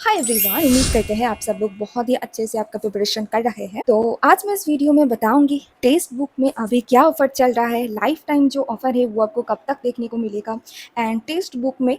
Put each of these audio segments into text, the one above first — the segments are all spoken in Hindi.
हाय एवरीवन, उम्मीद करते हैं आप सब लोग बहुत ही अच्छे से आपका प्रिपरेशन कर रहे हैं। तो आज मैं इस वीडियो में बताऊंगी टेक्स्ट बुक में अभी क्या ऑफर चल रहा है, लाइफ टाइम जो ऑफर है वो आपको कब तक देखने को मिलेगा। एंड टेक्स्ट बुक में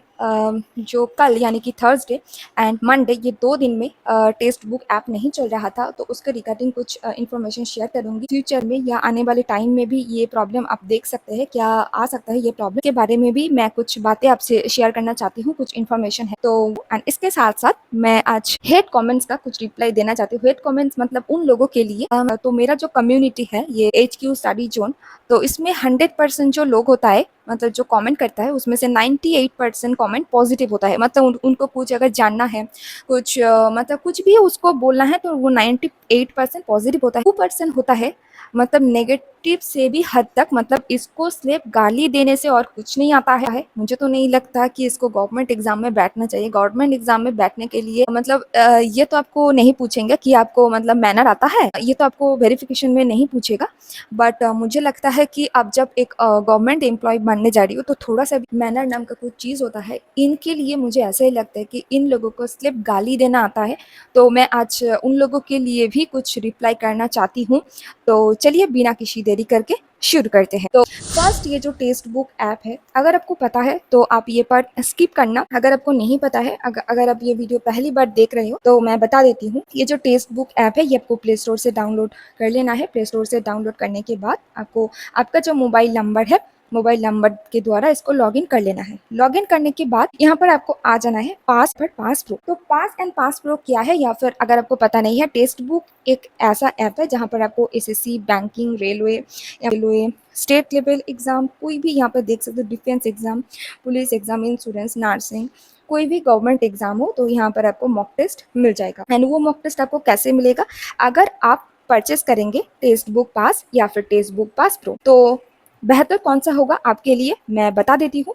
जो कल यानी कि थर्सडे एंड मंडे ये 2 दिन में टेक्स्ट बुक ऐप नहीं चल रहा था, तो उसके रिगार्डिंग कुछ इन्फॉर्मेशन शेयर करूंगी। फ्यूचर में या आने वाले टाइम में भी ये प्रॉब्लम आप देख सकते हैं, क्या आ सकता है ये प्रॉब्लम के बारे में भी मैं कुछ बातें आपसे शेयर करना चाहती हूँ, कुछ इन्फॉर्मेशन है। तो एंड इसके साथ साथ मैं आज हेट कमेंट्स का कुछ रिप्लाई देना चाहती हूँ। हेट कमेंट्स मतलब उन लोगों के लिए तो मेरा जो कम्युनिटी है ये HQ स्टडी जोन, तो इसमें 100% जो लोग होता है, मतलब जो कमेंट करता है उसमें से 98% कमेंट पॉजिटिव होता है। मतलब उनको कुछ अगर जानना है, कुछ मतलब कुछ भी उसको बोलना है, तो वो 98% पॉजिटिव होता है। 2% होता है मतलब नेगेटिव से भी हद तक, मतलब इसको सिर्फ गाली देने से और कुछ नहीं आता है। मुझे तो नहीं लगता कि इसको गवर्नमेंट एग्जाम में बैठना चाहिए। गवर्नमेंट एग्जाम में बैठने के लिए मतलब ये तो आपको नहीं पूछेंगे कि आपको मतलब मैनर आता है, ये तो आपको वेरिफिकेशन में नहीं पूछेगा। बट मुझे लगता है कि अब जब एक गवर्नमेंट एम्प्लॉय बनने जा रही हो, तो थोड़ा सा भी मैनर नाम का कुछ चीज़ होता है। इनके लिए मुझे ऐसा ही लगता है कि इन लोगों को सिर्फ गाली देना आता है। तो मैं आज उन लोगों के लिए भी कुछ रिप्लाई करना चाहती हूँ। तो चलिए बिना किसी देरी करके शुरू करते हैं। तो फर्स्ट, ये जो टेक्स्ट बुक ऐप है, अगर आपको पता है तो आप ये पार्ट स्किप करना। अगर आपको नहीं पता है, अगर आप ये वीडियो पहली बार देख रहे हो, तो मैं बता देती हूँ। ये जो टेक्स्ट बुक ऐप है ये आपको प्ले स्टोर से डाउनलोड कर लेना है। प्ले स्टोर से डाउनलोड करने के बाद आपको आपका जो मोबाइल नंबर है, मोबाइल नंबर के द्वारा इसको लॉगिन कर लेना है। लॉगिन करने के बाद यहाँ पर आपको आ जाना है पास प्रो। तो पास एंड पास प्रो क्या है, या फिर अगर आपको पता नहीं है, टेक्स्ट बुक एक ऐसा ऐप है जहाँ पर आपको SSC, banking, railway, state level exam, कोई भी यहाँ पर देख सकते हो, defence exam, police exam, insurance, nursing, कोई भी गवर्नमेंट एग्जाम हो, तो यहाँ पर आपको मॉक टेस्ट मिल जाएगा। एंड वो मॉक टेस्ट आपको कैसे मिलेगा, अगर आप परचेस करेंगे टेक्स्ट बुक पास या फिर टेक्स्ट बुक पास प्रो, तो बेहतर कौन सा होगा आपके लिए मैं बता देती हूँ।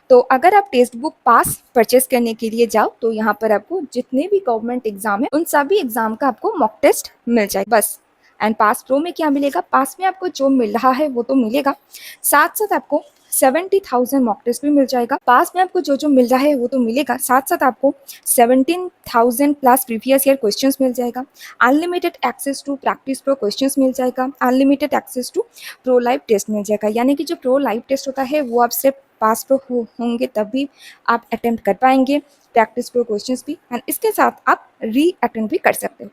तो अगर आप टेक्स्ट बुक पास परचेस करने के लिए जाओ, तो यहाँ पर आपको जितने भी गवर्नमेंट एग्जाम है उन सभी एग्जाम का आपको मॉक टेस्ट मिल जाएगा बस। एंड पास प्रो में क्या मिलेगा, पास में आपको जो मिल रहा है वो तो मिलेगा, साथ साथ आपको 70,000 मॉक टेस्ट भी मिल जाएगा। पास में आपको जो जो मिल रहा है वो तो मिलेगा, साथ साथ आपको 17,000 प्लस प्रीवियस ईयर क्वेश्चंस मिल जाएगा, unlimited access to practice pro questions मिल जाएगा, unlimited access to pro live test मिल जाएगा। यानी कि जो प्रो लाइव टेस्ट होता है वो आप सिर्फ पास प्रो होंगे तभी आप अटेम्प्ट कर पाएंगे, प्रैक्टिस प्रो क्वेश्चंस भी। एंड इसके साथ आप री अटेम्प्ट भी कर सकते हो।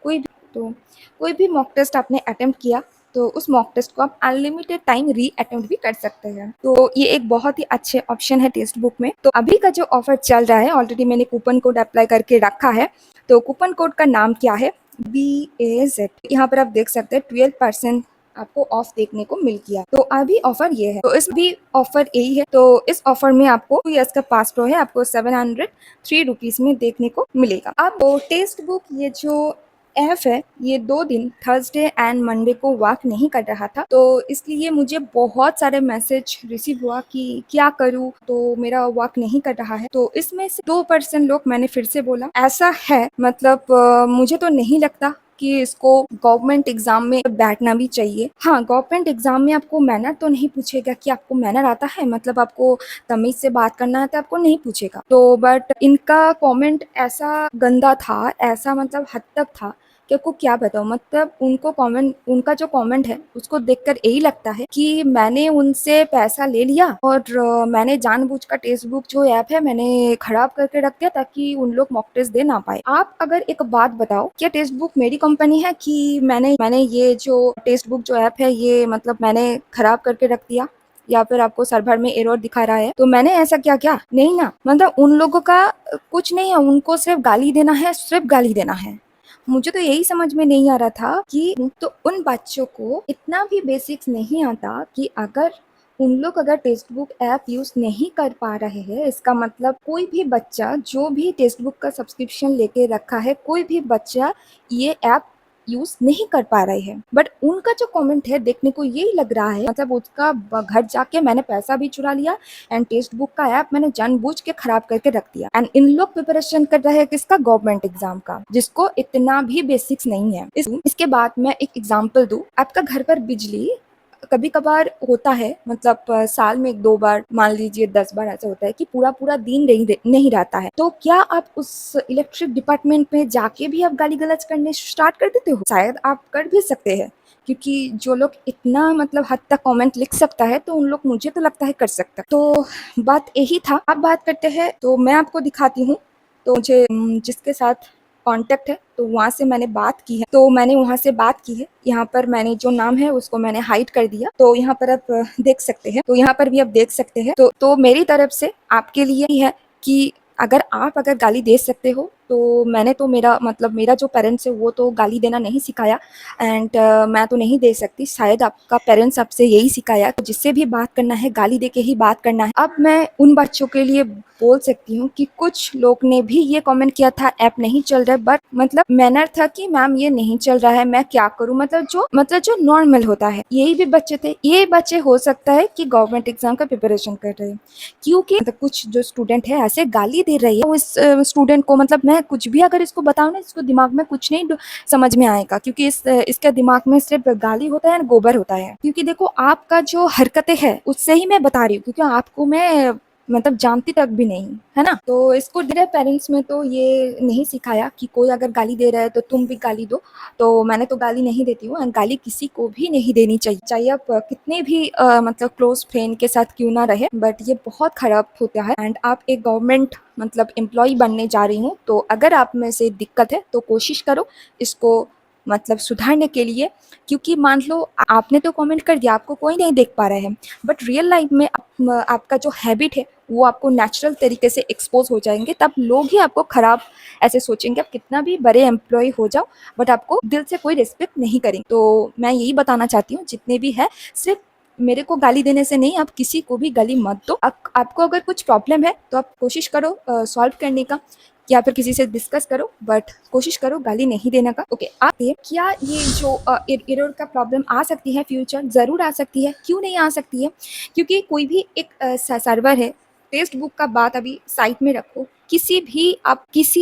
कोई भी मॉक टेस्ट आपने अटेम्प्ट किया, तो उस मॉक टेस्ट को आप अनलिमिटेड टाइम री अटेम्प्ट भी कर सकते हैं। तो ये एक बहुत ही अच्छे ऑप्शन है टेक्स्ट बुक में। तो अभी का जो ऑफर चल रहा है, ऑलरेडी मैंने कूपन कोड अप्लाई करके रखा है। तो कूपन कोड का नाम क्या है, BAZ। यहाँ पर आप देख सकते हैं 12% आपको ऑफ देखने को मिल गया। तो अभी ऑफर ये है, तो इस भी ऑफर यही है। तो इस ऑफर में आपको 2 years का पास प्रो है, आपको 703 रुपीज में देखने को मिलेगा। अब टेक्स्ट बुक ये जो ऐप है ये 2 दिन थर्सडे एंड मंडे को वर्क नहीं कर रहा था, तो इसलिए मुझे बहुत सारे मैसेज रिसीव हुआ कि क्या करूँ, तो मेरा वर्क नहीं कर रहा है। तो इसमें से 2% लोग, मैंने फिर से बोला ऐसा है, मतलब मुझे तो नहीं लगता कि इसको गवर्नमेंट एग्जाम में बैठना भी चाहिए। हाँ, गवर्नमेंट एग्जाम में आपको मैनर तो नहीं पूछेगा कि आपको मैनर आता है, मतलब आपको तमीज से बात करना है, तो आपको नहीं पूछेगा। तो बट इनका कमेंट ऐसा गंदा था, ऐसा मतलब हद तक था कि आपको क्या बताऊँ। मतलब उनका जो कमेंट है उसको देखकर यही लगता है कि मैंने उनसे पैसा ले लिया और मैंने जानबूझकर टेक्स्ट बुक जो ऐप है मैंने खराब करके रख दिया ताकि उन लोग मॉक टेस्ट दे ना पाए। आप अगर एक बात बताओ, क्या टेक्स्ट बुक मेरी कंपनी है कि मैंने ये जो टेक्स्ट बुक जो ऐप है ये मतलब मैंने खराब करके रख दिया, या फिर आपको सर्वर में एरर दिखा रहा है, तो मैंने ऐसा क्या नहीं ना। मतलब उन लोगों का कुछ नहीं है, उनको सिर्फ गाली देना है, सिर्फ गाली देना है। मुझे तो यही समझ में नहीं आ रहा था कि तो उन बच्चों को इतना भी बेसिक्स नहीं आता कि अगर टेक्स्ट बुक ऐप यूज नहीं कर पा रहे हैं, इसका मतलब कोई भी बच्चा जो भी टेक्स्ट बुक का सब्सक्रिप्शन लेके रखा है, कोई भी बच्चा ये ऐप यूज नहीं कर पा रहे हैं। बट उनका जो कमेंट है देखने को यही लग रहा है, मतलब उसका घर जाके मैंने पैसा भी चुरा लिया एंड टेक्स्ट बुक का ऐप मैंने जानबूझ के खराब करके रख दिया। एंड इन लोग प्रिपरेशन कर रहे हैं किसका, गवर्नमेंट एग्जाम का, जिसको इतना भी बेसिक्स नहीं है। इसके बाद मैं एक एग्जांपल दूं, आपका घर पर बिजली कभी कभार होता है, मतलब साल में 1-2 बार, मान लीजिए 10 बार ऐसा होता है कि पूरा-पूरा दिन नहीं रहता है। तो क्या आप उस इलेक्ट्रिक डिपार्टमेंट में जाके भी आप गाली-गलौज करने स्टार्ट कर देते हो? शायद आप कर भी सकते हैं, क्योंकि जो लोग इतना मतलब हद तक कमेंट लिख सकता है, तो उन लोग मुझे तो लगता है कर सकता है। तो बात यही था। अब बात करते हैं, तो मैं आपको दिखाती हूँ। तो मुझे जिसके साथ कॉन्टैक्ट है, तो वहाँ से मैंने बात की है। तो मैंने वहाँ से बात की है। यहाँ पर मैंने जो नाम है उसको मैंने हाइड कर दिया। तो यहाँ पर आप देख सकते हैं। तो यहाँ पर भी आप देख सकते हैं। तो मेरी तरफ से आपके लिए ही है कि अगर गाली दे सकते हो, तो मैंने तो मेरा जो पेरेंट्स है वो तो गाली देना नहीं सिखाया, एंड मैं तो नहीं दे सकती। शायद आपका पेरेंट्स आपसे यही सिखाया, तो जिससे भी बात करना है गाली दे के ही बात करना है। अब मैं उन बच्चों के लिए बोल सकती हूँ कि कुछ लोग ने भी ये कमेंट किया था ऐप नहीं चल रहा है, बट मतलब मैनर था कि मैम ये नहीं चल रहा है, मैं क्या करूँ, मतलब जो नॉर्मल होता है। यही भी बच्चे थे। ये बच्चे हो सकता है कि गवर्नमेंट एग्जाम का प्रिपरेशन कर रहे हैं, क्योंकि मतलब कुछ जो स्टूडेंट है ऐसे गाली दे रही है। वो इस स्टूडेंट को, मतलब मैं कुछ भी अगर इसको बताऊँ ना, इसको दिमाग में कुछ नहीं समझ में आएगा, क्योंकि इसके दिमाग में सिर्फ गाली होता है, गोबर होता है। क्योंकि देखो, आपका जो हरकतें है उससे ही मैं बता रही हूँ, क्योंकि आपको मैं मतलब जानती तक भी नहीं, है ना। तो इसको मेरे पेरेंट्स में तो ये नहीं सिखाया कि कोई अगर गाली दे रहा है तो तुम भी गाली दो। तो मैंने तो गाली नहीं देती हूँ, एंड गाली किसी को भी नहीं देनी चाहिए, चाहे आप कितने भी मतलब क्लोज फ्रेंड के साथ क्यों ना रहे, बट ये बहुत खराब होता है। एंड आप एक गवर्नमेंट मतलब एम्प्लॉय बनने जा रही हूँ, तो अगर आप में से दिक्कत है तो कोशिश करो इसको मतलब सुधारने के लिए। क्योंकि मान लो आपने तो कमेंट कर दिया, आपको कोई नहीं देख पा रहा है, बट रियल लाइफ में आपका जो हैबिट है वो आपको नेचुरल तरीके से एक्सपोज हो जाएंगे, तब लोग ही आपको खराब ऐसे सोचेंगे। आप कितना भी बड़े एम्प्लॉय हो जाओ, बट आपको दिल से कोई रिस्पेक्ट नहीं करेंगे। तो मैं यही बताना चाहती हूँ, जितने भी है, सिर्फ मेरे को गाली देने से नहीं, आप किसी को भी गाली मत दो। आपको अगर कुछ प्रॉब्लम है तो आप कोशिश करो सॉल्व करने का, या फिर किसी से डिस्कस करो, बट कोशिश करो गाली नहीं देने का। ओके, आप ये क्या ये जो एरर का प्रॉब्लम आ सकती है फ्यूचर, ज़रूर आ सकती है। क्यों नहीं आ सकती है? क्योंकि कोई भी एक सर्वर है, टेक्स्ट बुक का बात अभी साइड में रखो, किसी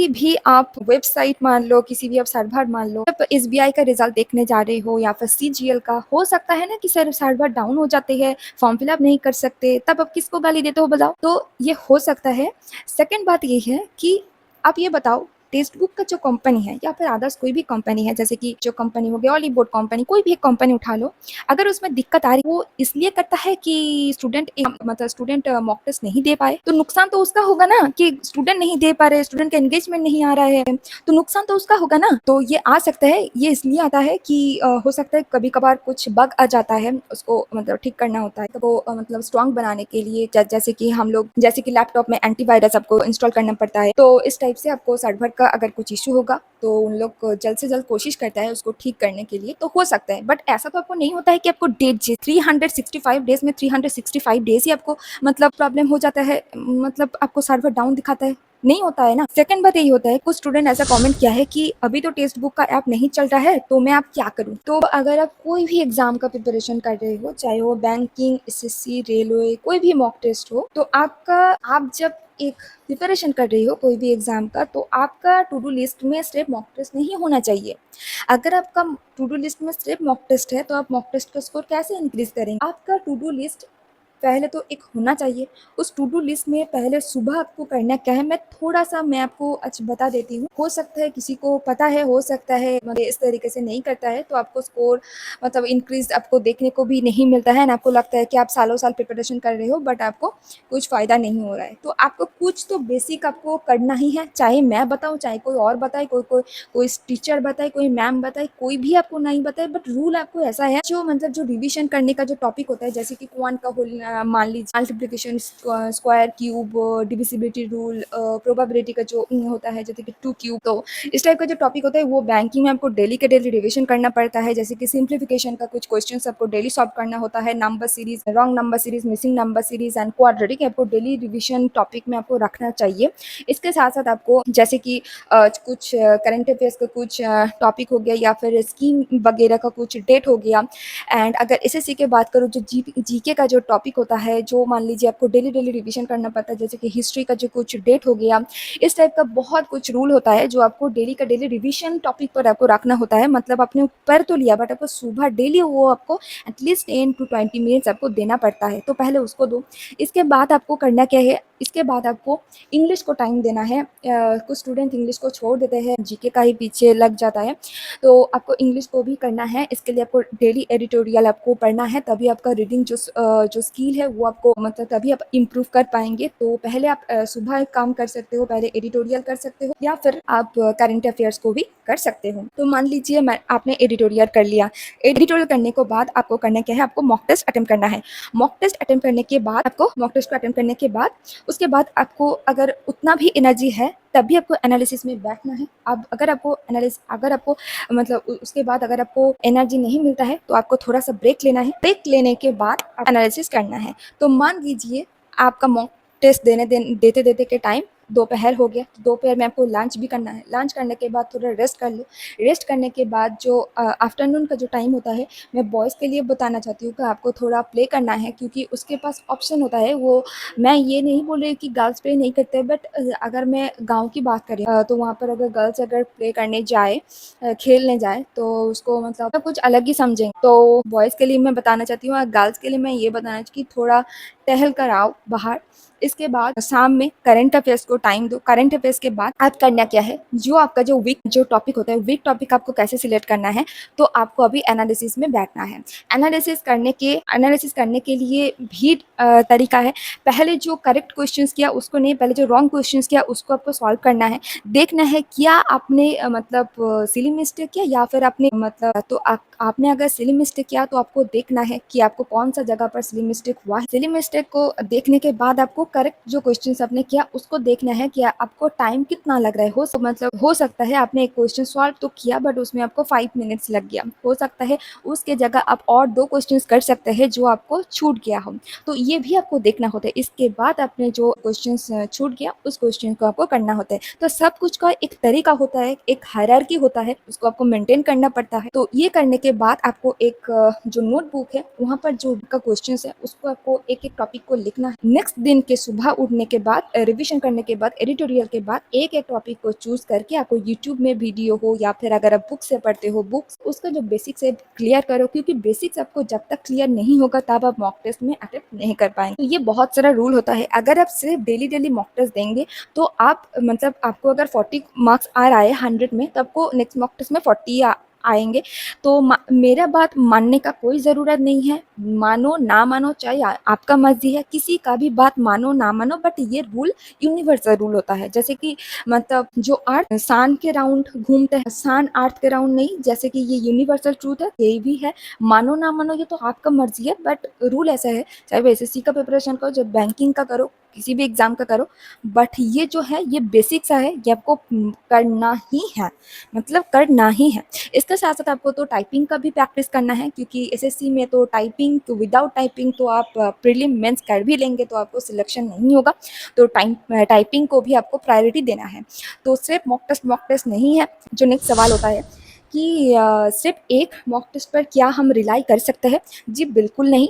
भी आप वेबसाइट मान लो, किसी भी आप सर्वर मान लो, आप एसबीआई का रिजल्ट देखने जा रहे हो या फिर सीजीएल का, हो सकता है ना कि सर्वर डाउन हो जाते हैं, फॉर्म फिलअप नहीं कर सकते, तब आप किसको गाली देते हो बताओ? तो ये हो सकता है। सेकंड बात ये है कि आप ये बताओ, टेक्स्ट बुक का जो कंपनी है या फिर अदर्स कोई भी कंपनी है, जैसे कि जो कंपनी हो गया ऑलीबोर्ड कंपनी, कोई भी एक कंपनी उठा लो, अगर उसमें दिक्कत आ रही, वो इसलिए करता है कि स्टूडेंट मॉक टेस्ट नहीं दे पाए, तो नुकसान तो उसका होगा ना, कि स्टूडेंट नहीं दे पा रहे, स्टूडेंट का एंगेजमेंट नहीं आ रहा है, तो नुकसान तो उसका होगा ना। तो ये आ सकता है, ये इसलिए आता है कि हो सकता है कभी कभार कुछ बग आ जाता है, उसको मतलब ठीक करना होता है। तो वो मतलब स्ट्रांग बनाने के लिए, जैसे कि लैपटॉप में एंटीवायरस आपको इंस्टॉल करना पड़ता है, तो इस टाइप से आपको सर्वर का अगर कुछ इशू होगा, तो उन लोग जल्द से जल्द कोशिश करता है उसको ठीक करने के लिए, तो हो सकता है। बट ऐसा तो आपको नहीं होता है कि आपको डेट 365 डेज में 365 डेज ही आपको मतलब प्रॉब्लम हो जाता है, मतलब आपको सर्वर डाउन दिखाता है, नहीं होता है ना। सेकंड बात यही होता है, कुछ स्टूडेंट ऐसा कमेंट किया है कि अभी तो टेक्स्ट बुक का ऐप नहीं चल रहा है, तो मैं आप क्या करूं। तो अगर आप कोई भी एग्जाम का प्रिपरेशन कर रहे हो, चाहे वो बैंकिंग, एसएससी, रेलवे, कोई भी मॉक टेस्ट हो, तो आप जब एक प्रिपरेशन कर रही हो कोई भी एग्जाम का, तो आपका टू डू लिस्ट में सिर्फ मॉक टेस्ट नहीं होना चाहिए। अगर आपका टू डू लिस्ट में सिर्फ मॉक टेस्ट है, तो आप मॉक टेस्ट का स्कोर कैसे इंक्रीज करेंगे? आपका टू डू लिस्ट पहले तो एक होना चाहिए। उस टू डू लिस्ट में पहले सुबह आपको करना क्या है, मैं आपको बता देती हूँ। हो सकता है किसी को पता है, हो सकता है मतलब इस तरीके से नहीं करता है, तो आपको स्कोर मतलब इंक्रीज आपको देखने को भी नहीं मिलता है, ना आपको लगता है कि आप सालों साल प्रिपरेशन कर रहे हो, बट आपको कुछ फ़ायदा नहीं हो रहा है। तो आपको कुछ तो बेसिक आपको करना ही है, चाहे मैं बताऊँ, चाहे कोई और बताए, कोई टीचर बताए, कोई मैम बताए, कोई भी आपको नहीं बताए, बट रूल आपको ऐसा है, जो रिविजन करने का जो टॉपिक होता है, जैसे कि क्वांट का होल मान लीजिए, multiplication, square, cube, divisibility rule, probability का जो होता है, जैसे कि 2 क्यूब, तो इस टाइप का जो टॉपिक होता है वो बैंकिंग में आपको डेली के डेली रिविजन करना पड़ता है। जैसे कि सिंप्लीफिकेशन का कुछ क्वेश्चंस आपको डेली सॉल्व करना होता है, number series, wrong number series, missing number series and quadratic आपको डेली रिविजन टॉपिक में आपको रखना चाहिए। इसके साथ साथ आपको जैसे कि कुछ करंट अफेयर्स का कुछ टॉपिक हो गया, या फिर स्कीम वगैरह का कुछ डेट हो गया। एंड अगर एसएससी की बात करूँ, जो जीके का जो टॉपिक होता है जो मान लीजिए आपको डेली रिवीजन करना पड़ता है, जैसे कि हिस्ट्री का जो कुछ डेट हो गया, इस टाइप का बहुत कुछ रूल होता है जो आपको डेली का डेली रिवीजन टॉपिक पर आपको रखना होता है। मतलब आपने कर तो लिया बट आपको सुबह डेली वो आपको एटलीस्ट 10 टू 20 मिनट्स आपको देना पड़ता है, तो पहले उसको दो। इसके बाद आपको करना क्या है, इसके बाद आपको इंग्लिश को टाइम देना है। कुछ स्टूडेंट इंग्लिश को छोड़ देते हैं, जीके का ही पीछे लग जाता है, तो आपको इंग्लिश को भी करना है। इसके लिए आपको डेली एडिटोरियल आपको पढ़ना है, तभी आपका रीडिंग जो स्किल है वो आपको मतलब तभी आप इम्प्रूव कर पाएंगे। तो पहले आप सुबह एक काम कर सकते हो, पहले एडिटोरियल कर सकते हो या फिर आप करंट अफेयर्स को भी कर सकते हो। तो मान लीजिए आपने एडिटोरियल कर लिया, एडिटोरियल करने के बाद आपको करना क्या है, आपको मॉक टेस्ट अटेम्प्ट करना है। मॉक टेस्ट अटेम्प्ट करने के बाद आपको मॉक टेस्ट को अटेम्प्ट करने के बाद उसके बाद आपको अगर उतना भी एनर्जी है तभी आपको एनालिसिस में बैठना है। अब अगर आपको मतलब उसके बाद अगर आपको एनर्जी नहीं मिलता है तो आपको थोड़ा सा ब्रेक लेना है। ब्रेक लेने के बाद एनालिसिस करना है। तो मान लीजिए आपका मॉक टेस्ट देते देते के टाइम दोपहर हो गया, दोपहर में आपको लंच भी करना है। लंच करने के बाद थोड़ा रेस्ट कर लो। रेस्ट करने के बाद जो आफ्टरनून का जो टाइम होता है, मैं बॉयज़ के लिए बताना चाहती हूँ कि आपको थोड़ा प्ले करना है, क्योंकि उसके पास ऑप्शन होता है। वो मैं ये नहीं बोल रही कि गर्ल्स प्ले नहीं करते, बट अगर मैं गांव की बात करें तो वहाँ पर अगर गर्ल्स अगर प्ले करने जाए, खेलने जाए, तो उसको मतलब कुछ अलग ही समझेंगे। तो बॉयज़ के लिए मैं बताना चाहती हूँ और गर्ल्स के लिए मैं ये बताना चाहती हूँ कि थोड़ा टहल कर आओ बाहर। इसके बाद शाम में करंट अफेयर्स को टाइम दो। करंट अफेयर्स के बाद आप करना क्या है, जो आपका जो वीक जो टॉपिक होता है, वीक टॉपिक आपको कैसे सिलेक्ट करना है, तो आपको अभी एनालिसिस में बैठना है। एनालिसिस करने के लिए भी तरीका है। पहले जो करेक्ट क्वेश्चंस किया उसको नहीं, पहले जो रॉन्ग क्वेश्चंस किया उसको आपको सॉल्व करना है। देखना है क्या आपने मतलब सिली मिस्टेक किया या फिर आपने मतलब तो आपने अगर सिली मिस्टेक किया तो आपको देखना है कि आपको कौन सा जगह पर सिली मिस्टेक हुआ है। सिली मिस्टेक को देखने के बाद आपको करेक्ट जो क्वेश्चंस आपने किया उसको देखना है कि आपको टाइम कितना लग रहा है। हो सकता है आपने एक क्वेश्चन सॉल्व तो किया बट उसमें आपको 5 मिनट्स लग गया। हो सकता है उसके जगह आप और 2 क्वेश्चंस कर सकते हैं जो आपको छूट गया हो, तो ये भी आपको देखना होता है। इसके बाद आपने जो क्वेश्चंस छूट गया उस क्वेश्चन को आपको करना होता है। तो सब कुछ का एक तरीका होता है, एक हायरार्की होता है, उसको आपको मेंटेन करना पड़ता है। तो ये करने के बाद आपको एक जो नोटबुक है वहाँ पर जो का क्वेश्चंस है उसको आपको एक एक टॉपिक को लिखना है। नेक्स्ट दिन के सुबह उठने के बाद रिविजन करने के बाद एडिटोरियल के बाद एक एक टॉपिक को चूज करके आपको यूट्यूब में वीडियो हो या फिर अगर आप बुक से पढ़ते हो बुक्स, उसका जो बेसिक्स है क्लियर करो, क्योंकि बेसिक्स आपको जब तक क्लियर नहीं होगा तब आप मॉक टेस्ट में अटेम्प्ट नहीं कर पाएंगे। तो ये बहुत सारा रूल होता है। अगर आप सिर्फ डेली मॉक टेस्ट देंगे तो आप मतलब आपको अगर 40 मार्क्स आ रहा है 100 में, तो आपको नेक्स्ट मॉक टेस्ट में 40 आएंगे। तो मेरा बात मानने का कोई ज़रूरत नहीं है, मानो ना मानो, चाहे आपका मर्जी है, किसी का भी बात मानो ना मानो, बट ये रूल यूनिवर्सल रूल होता है। जैसे कि मतलब जो अर्थ सन के राउंड घूमते हैं, सन अर्थ के राउंड नहीं, जैसे कि ये यूनिवर्सल ट्रूथ है, ये भी है। मानो ना मानो ये तो आपका मर्जी है, बट रूल ऐसा है, चाहे वो एसएससी का प्रिपरेशन करो, चाहे बैंकिंग का करो, किसी भी एग्जाम का करो, बट ये जो है ये बेसिक सा है, ये आपको करना ही है, मतलब करना ही है। इसके साथ साथ आपको तो टाइपिंग का भी प्रैक्टिस करना है, क्योंकि एसएससी में तो टाइपिंग तो विदाउट टाइपिंग तो आप प्रीलिम मेंस कर भी लेंगे तो आपको सिलेक्शन नहीं होगा। तो टाइपिंग को भी आपको प्रायोरिटी देना है। तो सिर्फ मॉक टेस्ट नहीं है। जो नेक्स्ट सवाल होता है कि सिर्फ एक मॉक टेस्ट पर क्या हम रिलाई कर सकते हैं? जी बिल्कुल नहीं।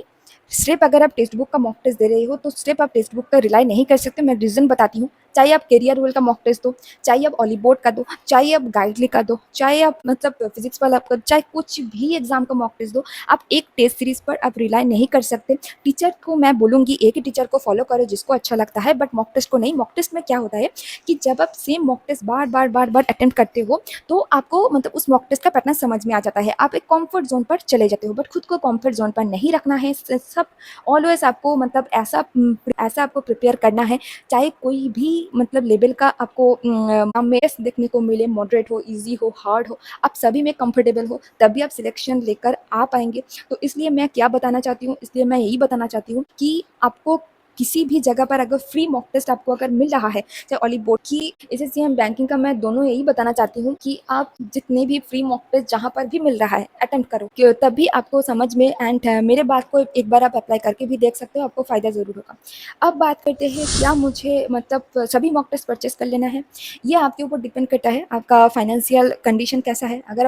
सिर्फ अगर आप टेक्स्ट बुक का मॉक टेस्ट दे रहे हो तो सिर्फ आप टेक्स्ट बुक पर रिलाई नहीं कर सकते। मैं रीज़न बताती हूँ। चाहे आप कैरियर रोल का मॉक टेस्ट दो, चाहे आप ऑलीबोर्ड का दो, चाहे आप गाइडली का दो, चाहे आप मतलब फिजिक्स वाला का, चाहे कुछ भी एग्जाम का मॉक टेस्ट दो, आप एक टेस्ट सीरीज पर आप रिलाई नहीं कर सकते। टीचर को मैं बोलूँगी एक ही टीचर को फॉलो करो जिसको अच्छा लगता है, बट मॉक टेस्ट को नहीं। मॉक टेस्ट में क्या होता है कि जब आप सेम मॉक टेस्ट बार अटेम्प्ट करते हो तो आपको मतलब उस मॉक टेस्ट का पैटर्न समझ में आ जाता है, आप एक कॉम्फर्ट जोन पर चले जाते हो। बट खुद को कॉम्फर्ट जोन पर नहीं रखना है। सब ऑलवेज आपको मतलब ऐसा आपको प्रिपेयर करना है, चाहे कोई भी मतलब लेवल का आपको मेस देखने को मिले, मॉडरेट हो, इजी हो, हार्ड हो, आप सभी में कंफर्टेबल हो, तभी आप सिलेक्शन लेकर आ पाएंगे। तो इसलिए मैं क्या बताना चाहती हूँ, इसलिए मैं यही बताना चाहती हूँ कि आपको किसी भी जगह पर अगर फ्री मॉक टेस्ट आपको अगर मिल रहा है, चाहे ऑलीबोर्ड की, एसएससी एंड बैंकिंग का, मैं दोनों यही बताना चाहती हूँ कि आप जितने भी फ्री मॉक टेस्ट जहाँ पर भी मिल रहा है अटेम्प्ट करो, तभी आपको समझ में। एंड मेरे बात को एक बार आप अप्लाई करके भी देख सकते हो, आपको फ़ायदा ज़रूर होगा। अब बात करते हैं क्या मुझे मतलब सभी मॉक टेस्ट परचेस कर लेना है? ये आपके ऊपर डिपेंड करता है, आपका फाइनेंशियल कंडीशन कैसा है। अगर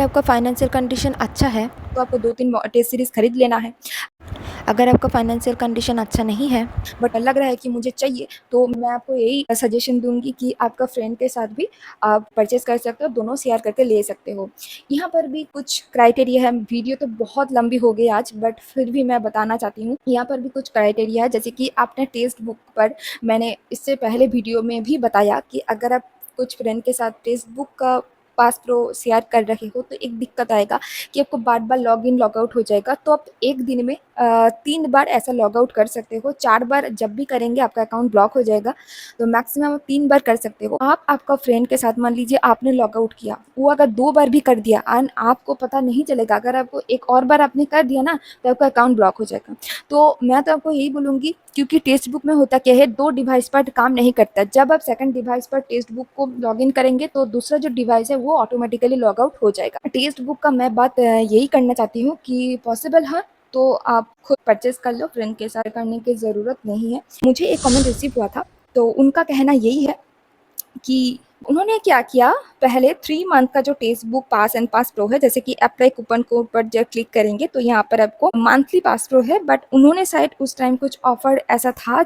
आपका फाइनेंशियल कंडीशन अच्छा है तो आपको 2-3 टेस्ट सीरीज़ खरीद लेना है। अगर आपका फाइनेंशियल कंडीशन अच्छा नहीं है बट लग रहा है कि मुझे चाहिए, तो मैं आपको यही सजेशन दूंगी कि आपका फ्रेंड के साथ भी आप परचेस कर सकते हो, दोनों शेयर करके ले सकते हो। यहाँ पर भी कुछ क्राइटेरिया है। वीडियो तो बहुत लंबी हो गई आज, बट फिर भी मैं बताना चाहती हूँ। यहाँ पर भी कुछ क्राइटेरिया है, जैसे कि आपने टेक्स्ट बुक पर, मैंने इससे पहले वीडियो में भी बताया कि अगर आप कुछ फ्रेंड के साथ टेक्स्ट बुक का पास प्रो शेयर कर रहे हो तो एक दिक्कत आएगा कि आपको बार बार लॉग इन लॉग आउट हो जाएगा। तो आप एक दिन में 3 बार ऐसा लॉग आउट कर सकते हो। 4 बार जब भी करेंगे आपका अकाउंट ब्लॉक हो जाएगा। तो मैक्सिमम आप 3 बार कर सकते हो। आप आपका फ्रेंड के साथ, मान लीजिए आपने लॉग आउट किया, वो अगर 2 बार भी कर दिया एंड आपको पता नहीं चलेगा। अगर आपको एक और बार आपने कर दिया ना, तो आपका अकाउंट ब्लॉक हो जाएगा। तो मैं तो आपको यही बोलूँगी, क्योंकि टेक्स्ट बुक में होता क्या है, 2 डिवाइस पर काम नहीं करता। जब आप सेकंड डिवाइस पर टेक्स्ट बुक को लॉगिन करेंगे तो दूसरा जो डिवाइस है वो ऑटोमेटिकली लॉग आउट हो जाएगा। टेक्स्ट बुक का मैं बात यही करना चाहती हूँ कि पॉसिबल है तो आप खुद परचेस कर लो, फ्रेंड के साथ करने की ज़रूरत नहीं है। मुझे एक कमेंट रिसीव हुआ था, तो उनका कहना यही है कि उन्होंने क्या किया, पहले 3 मंथ का जो text book pass and pass pro है, जैसे कि अप्लाई कूपन कोड पर जब क्लिक करेंगे तो यहाँ पर आपको मंथली पास प्रो है, बट उन्होंने शायद उस टाइम कुछ ऑफर ऐसा था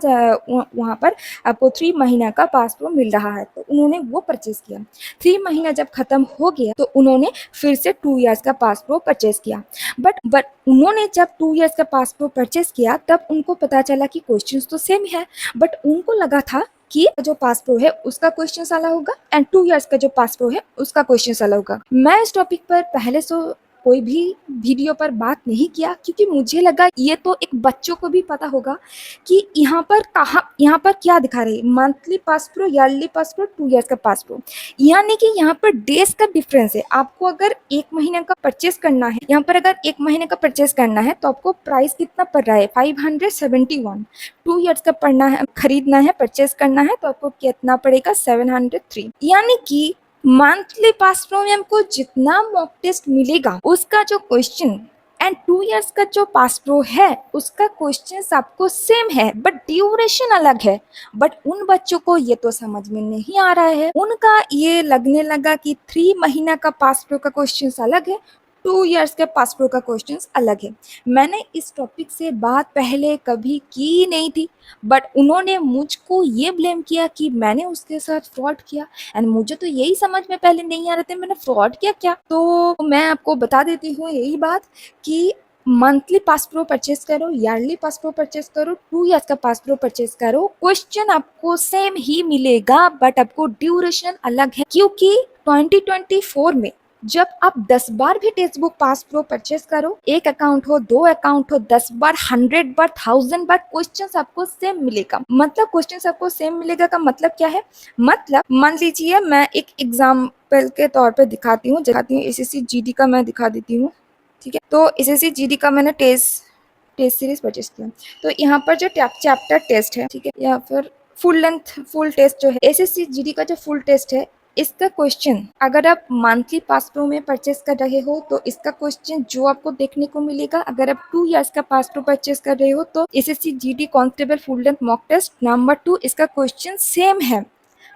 वहाँ पर आपको 3 महीना का पास प्रो मिल रहा है, तो उन्होंने वो परचेस किया। 3 महीना जब खत्म हो गया तो उन्होंने फिर से 2 ईयर्स का पास प्रो परचेस किया। बट उन्होंने जब 2 ईयर्स का पास प्रो परचेस किया तब उनको पता चला कि क्वेश्चन तो सेम है, बट उनको लगा था कि जो पास प्रो है उसका क्वेश्चन अलग होगा एंड 2 ईयर्स का जो पास प्रो है उसका क्वेश्चन अलग होगा। मैं इस टॉपिक पर पहले से कोई भी वीडियो पर बात नहीं किया, क्योंकि मुझे लगा ये तो एक बच्चों को भी पता होगा कि यहाँ पर क्या दिखा रहे हैं, monthly pass pro, yearly pass pro, 2 years का पास प्रो, यानी कि यहाँ पर डेज का डिफरेंस है। आपको अगर 1 महीने का परचेस करना है, यहाँ पर अगर 1 महीने का परचेस करना है तो आपको प्राइस कितना पड़ रहा है, 571। 2 ईयर्स का पढ़ना है, खरीदना है, परचेस करना है तो आपको कितना पड़ेगा, 703। यानी कि मंथली पास प्रो में हमको जितना मॉक टेस्ट मिलेगा उसका जो क्वेश्चन एंड 2 ईयर्स का जो पास प्रो है उसका क्वेश्चन आपको सेम है, बट ड्यूरेशन अलग है। बट उन बच्चों को ये तो समझ में नहीं आ रहा है, उनका ये लगने लगा कि 3 महीना का पास प्रो का क्वेश्चन अलग है, 2 ईयर्स के पास प्रो का क्वेश्चन अलग है। मैंने इस टॉपिक से बात पहले कभी की नहीं थी, बट उन्होंने मुझको ये ब्लेम किया कि मैंने उसके साथ फ्रॉड किया, एंड मुझे तो यही समझ में पहले नहीं आ रहे थे मैंने फ्रॉड किया क्या। तो मैं आपको बता देती हूँ यही बात कि मंथली पास प्रो परचेस करो, ईयरली पास प्रो परचेस करो, 2 ईयर्स का पास प्रो परचेस करो, क्वेश्चन आपको सेम ही मिलेगा बट आपको ड्यूरेशन अलग है। क्योंकि 2024 में जब आप 10 बार भी text book pass pro purchase करो, एक अकाउंट हो, 2 अकाउंट हो, 10 बार, 100 बार, 1000 बार, क्वेश्चन आपको सेम मिलेगा। मतलब क्वेश्चन आपको सेम मिलेगा का मतलब क्या है, मतलब मान लीजिए मैं एक एग्जाम्पल के तौर पे दिखाती हूँ एसएससी जीडी का मैं दिखा देती हूँ, ठीक है। तो एसएससी जीडी का मैंने टेस्ट सीरीज परचेस किया, तो यहाँ पर जो चैप्टर टेस्ट है, ठीक है, या फिर फुल टेस्ट जो है एसएससी जीडी का जो फुल टेस्ट है, इसका क्वेश्चन अगर आप मंथली पास प्रो में परचेस कर रहे हो तो इसका क्वेश्चन जो आपको देखने को मिलेगा, अगर आप 2 ईयर्स का पास प्रो परचेस कर रहे हो तो SSC GD constable full length mock test number 2 इसका क्वेश्चन सेम है।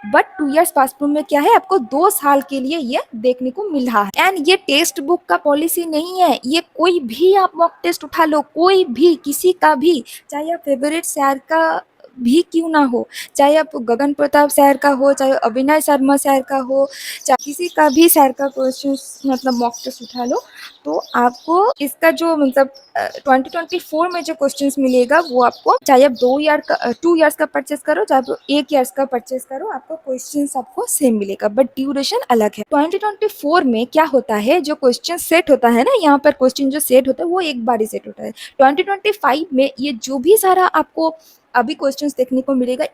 बट 2 ईयर्स पास प्रो में क्या है, आपको 2 साल के लिए ये देखने को मिल रहा है। एंड ये टेक्स्ट बुक का पॉलिसी नहीं है, ये कोई भी आप मॉक टेस्ट उठा लो, कोई भी, किसी का भी, चाहे आप फेवरेट शहर का भी क्यों ना हो, चाहे आप गगन प्रताप शहर का हो, चाहे अविनाश शर्मा शहर का हो, चाहे किसी का भी शहर का क्वेश्चन मतलब मॉक टेस्ट उठा लो, तो आपको इसका जो मतलब 2024 में जो क्वेश्चंस मिलेगा वो आपको, चाहे आप 2 ईयर्स का परचेस करो, चाहे आप 1 ईयर्स का परचेस करो, आपको क्वेश्चंस आपको सेम मिलेगा बट ड्यूरेशन अलग है। 2024 में क्या होता है, जो क्वेश्चन सेट होता है ना, यहाँ पर क्वेश्चन जो सेट होता है वो एक बार ही सेट होता है। 2025 में ये जो भी सारा आपको अभी क्वेश्चंस देखने को मिलेगा,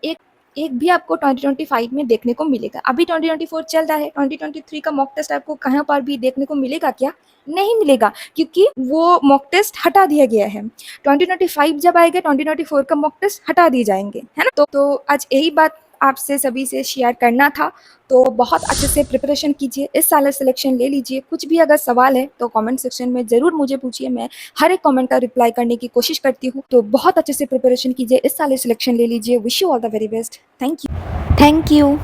एक भी आपको 2025 में देखने को मिलेगा। अभी 2024 चल रहा है, 2023 का मॉक टेस्ट आपको कहाँ पर भी देखने को मिलेगा क्या, नहीं मिलेगा, क्योंकि वो मॉक टेस्ट हटा दिया गया है। 2025 जब आएगा 2024 का मॉक टेस्ट हटा दिए जाएंगे, है ना। तो आज यही बात आपसे सभी से शेयर करना था। तो बहुत अच्छे से प्रिपरेशन कीजिए, इस साल सिलेक्शन ले लीजिए। कुछ भी अगर सवाल है तो कमेंट सेक्शन में ज़रूर मुझे पूछिए, मैं हर एक कमेंट का रिप्लाई करने की कोशिश करती हूँ। तो बहुत अच्छे से प्रिपरेशन कीजिए, इस साल सिलेक्शन ले लीजिए। Wish you all the very best. Thank you.